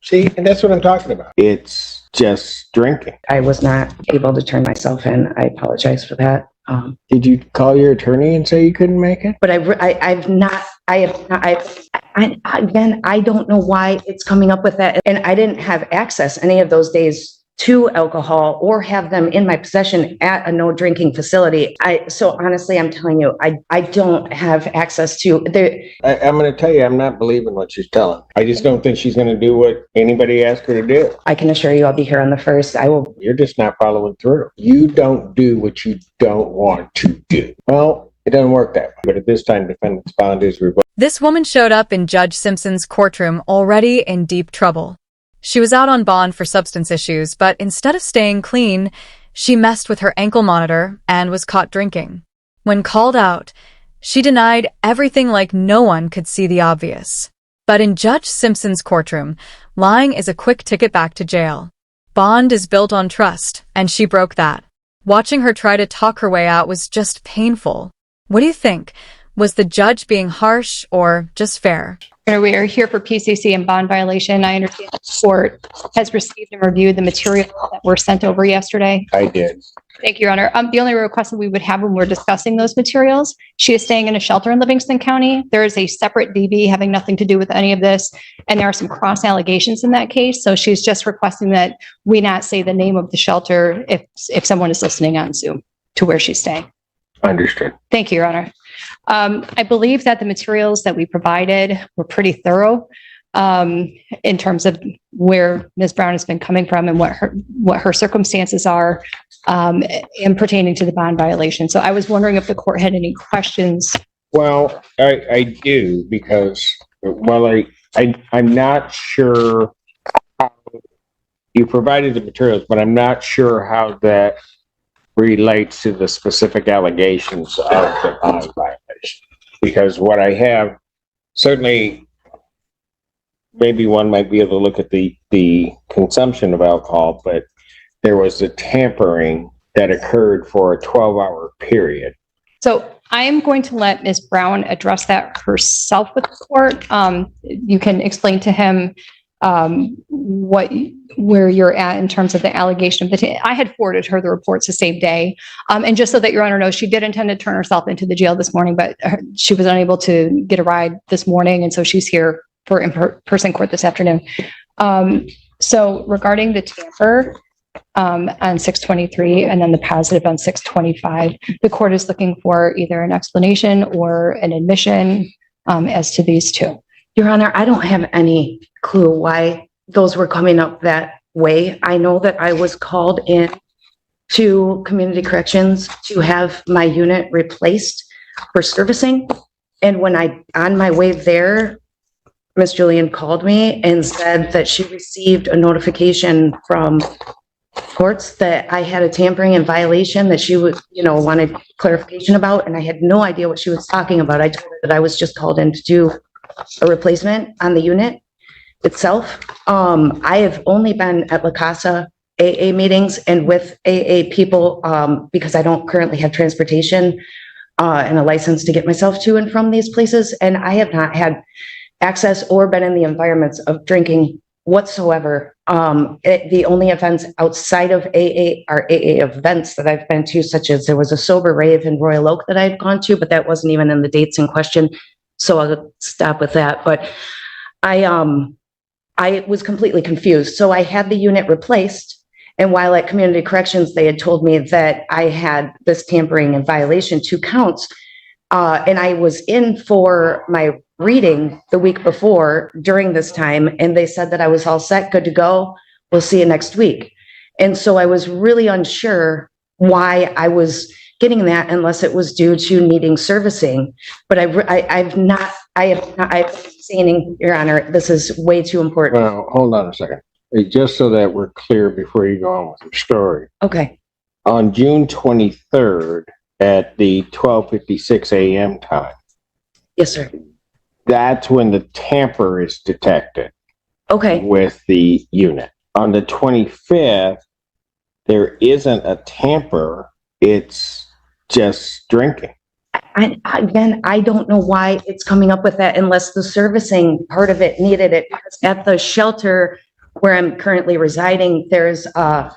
See, and that's what I'm talking about. It's just drinking. I was not able to turn myself in. I apologize for that. Did you call your attorney and say you couldn't make it? But again, I don't know why it's coming up with that. And I didn't have access any of those days to alcohol or have them in my possession at a no drinking facility. So honestly, I'm telling you, I don't have access to I'm going to tell you, I'm not believing what she's telling. I just don't think she's going to do what anybody asked her to do. I can assure you I'll be here on the 1st. I will. You're just not following through. You don't do what you don't want to do. Well, it doesn't work that way. But at this time, defendant's bond is revoked. This woman showed up in Judge Simpson's courtroom already in deep trouble. She was out on bond for substance issues, but instead of staying clean, she messed with her ankle monitor and was caught drinking. When called out, she denied everything like no one could see the obvious. But in Judge Simpson's courtroom, lying is a quick ticket back to jail. Bond is built on trust, and she broke that. Watching her try to talk her way out was just painful. What do you think? Was the judge being harsh or just fair? We are here for PCC and bond violation. I understand the court has received and reviewed the materials that were sent over yesterday. I did. Thank you, Your Honor. The only request that we would have when we're discussing those materials, she is staying in a shelter in Livingston County. There is a separate DB having nothing to do with any of this, and there are some cross allegations in that case. So she's just requesting that we not say the name of the shelter if someone is listening on Zoom to where she's staying. Understood. Thank you, Your Honor. I believe that the materials that we provided were pretty thorough in terms of where Ms. Brown has been coming from and what her circumstances are in pertaining to the bond violation. So I was wondering if the court had any questions. Well, I do, because I'm not sure how you provided the materials, but I'm not sure how that relates to the specific allegations of the bond violation. Because what I have, certainly, maybe one might be able to look at the consumption of alcohol, but there was a tampering that occurred for a 12-hour period. So I am going to let Ms. Brown address that herself with the court. You can explain to him where you're at in terms of the allegation. I had forwarded her the reports the same day. And just so that Your Honor knows, she did intend to turn herself into the jail this morning, but she was unable to get a ride this morning. And so she's here for in-person court this afternoon. So regarding the tamper on 6/23 and then the positive on 6/25, the court is looking for either an explanation or an admission as to these two. Your Honor, I don't have any clue why those were coming up that way. I know that I was called in to community corrections to have my unit replaced for servicing. And when on my way there, Ms. Julian called me and said that she received a notification from courts that I had a tampering and violation that she would, wanted clarification about. And I had no idea what she was talking about. I told her that I was just called in to do a replacement on the unit itself. I have only been at La Casa AA meetings and with AA people because I don't currently have transportation and a license to get myself to and from these places. And I have not had access or been in the environments of drinking whatsoever. The only events outside of AA are AA events that I've been to, such as there was a sober rave in Royal Oak that I've gone to, but that wasn't even in the dates in question. So I'll stop with that. But I was completely confused. So I had the unit replaced. And while at community corrections, they had told me that I had this tampering and violation, 2 counts. And I was in for my reading the week before during this time. And they said that I was all set, good to go. We'll see you next week. And so I was really unsure why I was getting that unless it was due to needing servicing. But I've not saying, Your Honor, this is way too important. Well, hold on a second. Just so that we're clear before you go on with your story. Okay. On June 23rd at the 12:56 a.m. time. Yes, sir. That's when the tamper is detected. Okay. With the unit. On the 25th, there isn't a tamper. It's just drinking. I don't know why it's coming up with that unless the servicing part of it needed it. Because at the shelter where I'm currently residing, there's a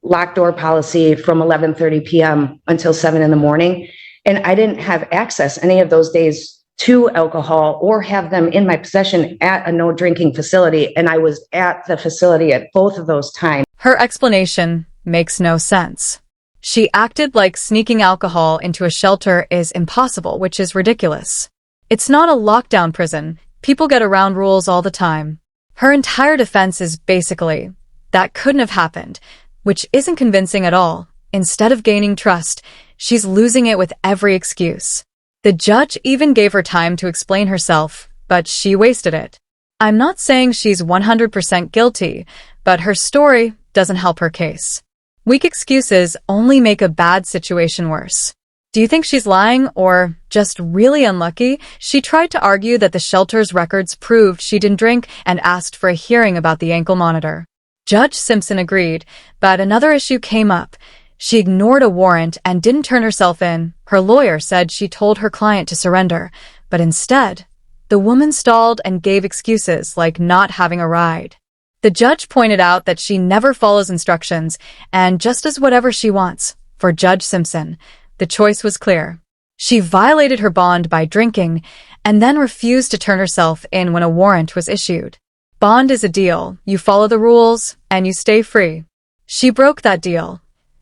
locked door policy from 11:30 p.m. until 7 in the morning. And I didn't have access any of those days to alcohol or have them in my possession at a no drinking facility. And I was at the facility at both of those times. Her explanation makes no sense. She acted like sneaking alcohol into a shelter is impossible, which is ridiculous. It's not a lockdown prison. People get around rules all the time. Her entire defense is basically, that couldn't have happened, which isn't convincing at all. Instead of gaining trust, she's losing it with every excuse. The judge even gave her time to explain herself, but she wasted it. I'm not saying she's 100% guilty, but her story doesn't help her case. Weak excuses only make a bad situation worse. Do you think she's lying or just really unlucky? She tried to argue that the shelter's records proved she didn't drink and asked for a hearing about the ankle monitor. Judge Simpson agreed, but another issue came up. She ignored a warrant and didn't turn herself in. Her lawyer said she told her client to surrender, but instead, the woman stalled and gave excuses like not having a ride. The judge pointed out that she never follows instructions and just does whatever she wants. For Judge Simpson, the choice was clear. She violated her bond by drinking and then refused to turn herself in when a warrant was issued. Bond is a deal. You follow the rules and you stay free. She broke that deal.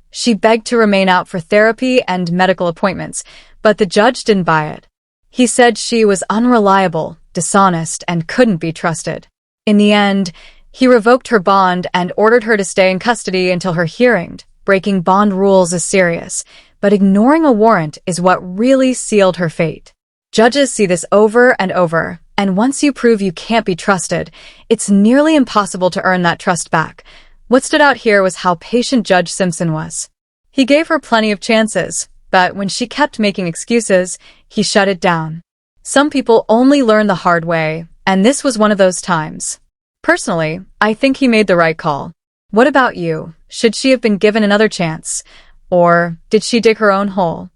She begged to remain out for therapy and medical appointments, but the judge didn't buy it. He said she was unreliable, dishonest, and couldn't be trusted. In the end, he revoked her bond and ordered her to stay in custody until her hearing. Breaking bond rules is serious, but ignoring a warrant is what really sealed her fate. Judges see this over and over, and once you prove you can't be trusted, it's nearly impossible to earn that trust back. What stood out here was how patient Judge Simpson was. He gave her plenty of chances, but when she kept making excuses, he shut it down. Some people only learn the hard way, and this was one of those times. Personally, I think he made the right call. What about you? Should she have been given another chance? Or did she dig her own hole?